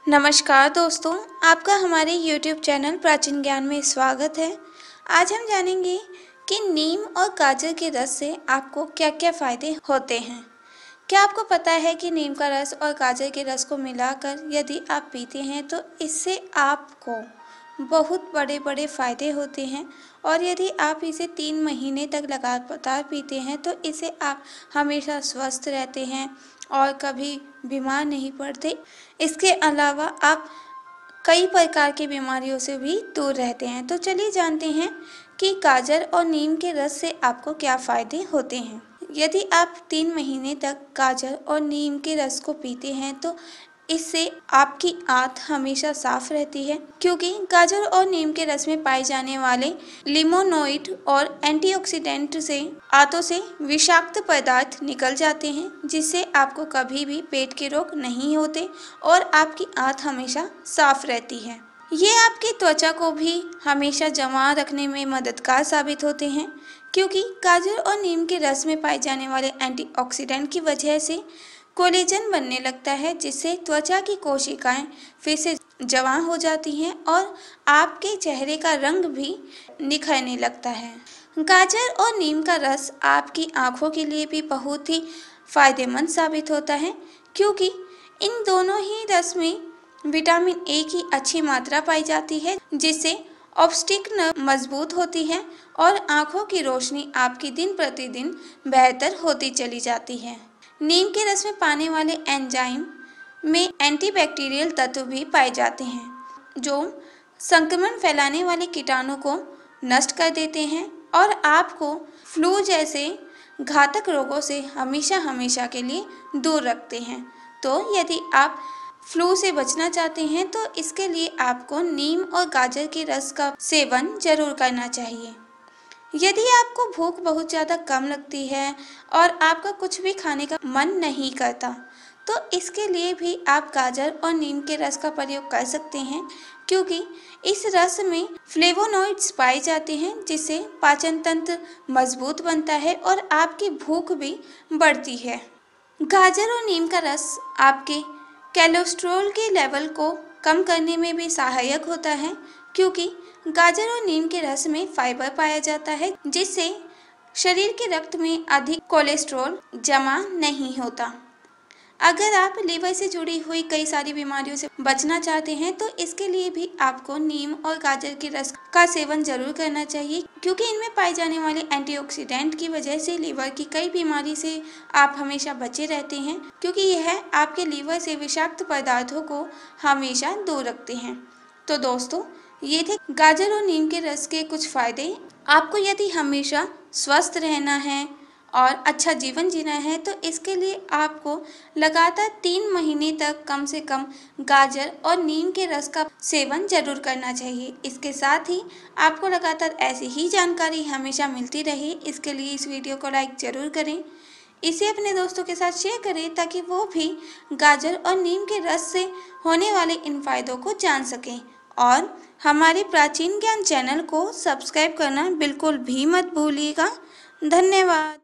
नमस्कार दोस्तों, आपका हमारे YouTube चैनल प्राचीन ज्ञान में स्वागत है। आज हम जानेंगे कि नीम और गाजर के रस से आपको क्या-क्या फायदे होते हैं। क्या आपको पता है कि नीम का रस और गाजर के रस को मिलाकर यदि आप पीते हैं तो इससे आपको बहुत बड़े-बड़े फायदे होते हैं और यदि आप इसे 3 महीने तक लगातार पीते हैं तो इससे आप हमेशा स्वस्थ रहते हैं और कभी बीमार नहीं पड़ते। इसके अलावा आप कई प्रकार की बीमारियों से भी दूर रहते हैं। तो चलिए जानते हैं कि गाजर और नीम के रस से आपको क्या फ़ायदे होते हैं। यदि आप 3 महीने तक गाजर और नीम के रस को पीते हैं तो इससे आपकी आंत हमेशा साफ रहती है, क्योंकि गाजर और नीम के रस में पाए जाने वाले लिमोनोइड और एंटीऑक्सीडेंट से आंतों से विषाक्त पदार्थ निकल जाते हैं, जिससे आपको कभी भी पेट के रोग नहीं होते और आपकी आंत हमेशा साफ रहती है। ये आपकी त्वचा को भी हमेशा जमा रखने में मददगार साबित होते हैं, क्योंकि गाजर और नीम के रस में पाए जाने वाले एंटीऑक्सीडेंट की वजह से कोलेजन बनने लगता है, जिससे त्वचा की कोशिकाएं फिर से जवां हो जाती हैं और आपके चेहरे का रंग भी निखरने लगता है। गाजर और नीम का रस आपकी आंखों के लिए भी बहुत ही फायदेमंद साबित होता है, क्योंकि इन दोनों ही रस में विटामिन ए की अच्छी मात्रा पाई जाती है, जिससे ऑप्टिक नर्व मजबूत होती है और आंखों की रोशनी आपकी दिन प्रतिदिन बेहतर होती चली जाती है। नीम के रस में पाने वाले एंजाइम में एंटीबैक्टीरियल तत्व भी पाए जाते हैं, जो संक्रमण फैलाने वाले कीटाणु को नष्ट कर देते हैं और आपको फ्लू जैसे घातक रोगों से हमेशा के लिए दूर रखते हैं। तो यदि आप फ्लू से बचना चाहते हैं तो इसके लिए आपको नीम और गाजर के रस का सेवन जरूर करना चाहिए। यदि आपको भूख बहुत ज़्यादा कम लगती है और आपका कुछ भी खाने का मन नहीं करता, तो इसके लिए भी आप गाजर और नीम के रस का प्रयोग कर सकते हैं, क्योंकि इस रस में फ्लेवोनॉइड्स पाए जाते हैं, जिससे पाचन तंत्र मजबूत बनता है और आपकी भूख भी बढ़ती है। गाजर और नीम का रस आपके कोलेस्ट्रॉल के लेवल को कम करने में भी सहायक होता है, क्योंकि गाजर और नीम के रस में फाइबर पाया जाता है, जिससे शरीर के रक्त में अधिक कोलेस्ट्रॉल जमा नहीं होता। अगर आप लीवर से जुड़ी हुई कई सारी बीमारियों से बचना चाहते हैं तो इसके लिए भी आपको नीम और गाजर के रस का सेवन जरूर करना चाहिए, क्योंकि इनमें पाए जाने वाले एंटीऑक्सीडेंट की वजह से लीवर की कई बीमारी से आप हमेशा बचे रहते हैं, क्योंकि यह आपके लीवर से विषाक्त पदार्थों को हमेशा दूर रखते हैं। तो दोस्तों, ये थे गाजर और नीम के रस के कुछ फायदे। आपको यदि हमेशा स्वस्थ रहना है और अच्छा जीवन जीना है तो इसके लिए आपको लगातार 3 महीने तक कम से कम गाजर और नीम के रस का सेवन जरूर करना चाहिए। इसके साथ ही आपको लगातार ऐसी ही जानकारी हमेशा मिलती रहे, इसके लिए इस वीडियो को लाइक जरूर करें, इसे अपने दोस्तों के साथ शेयर करें ताकि वो भी गाजर और नीम के रस से होने वाले इन फायदों को जान सकें। और हमारे प्राचीन ज्ञान चैनल को सब्सक्राइब करना बिल्कुल भी मत भूलिएगा। धन्यवाद।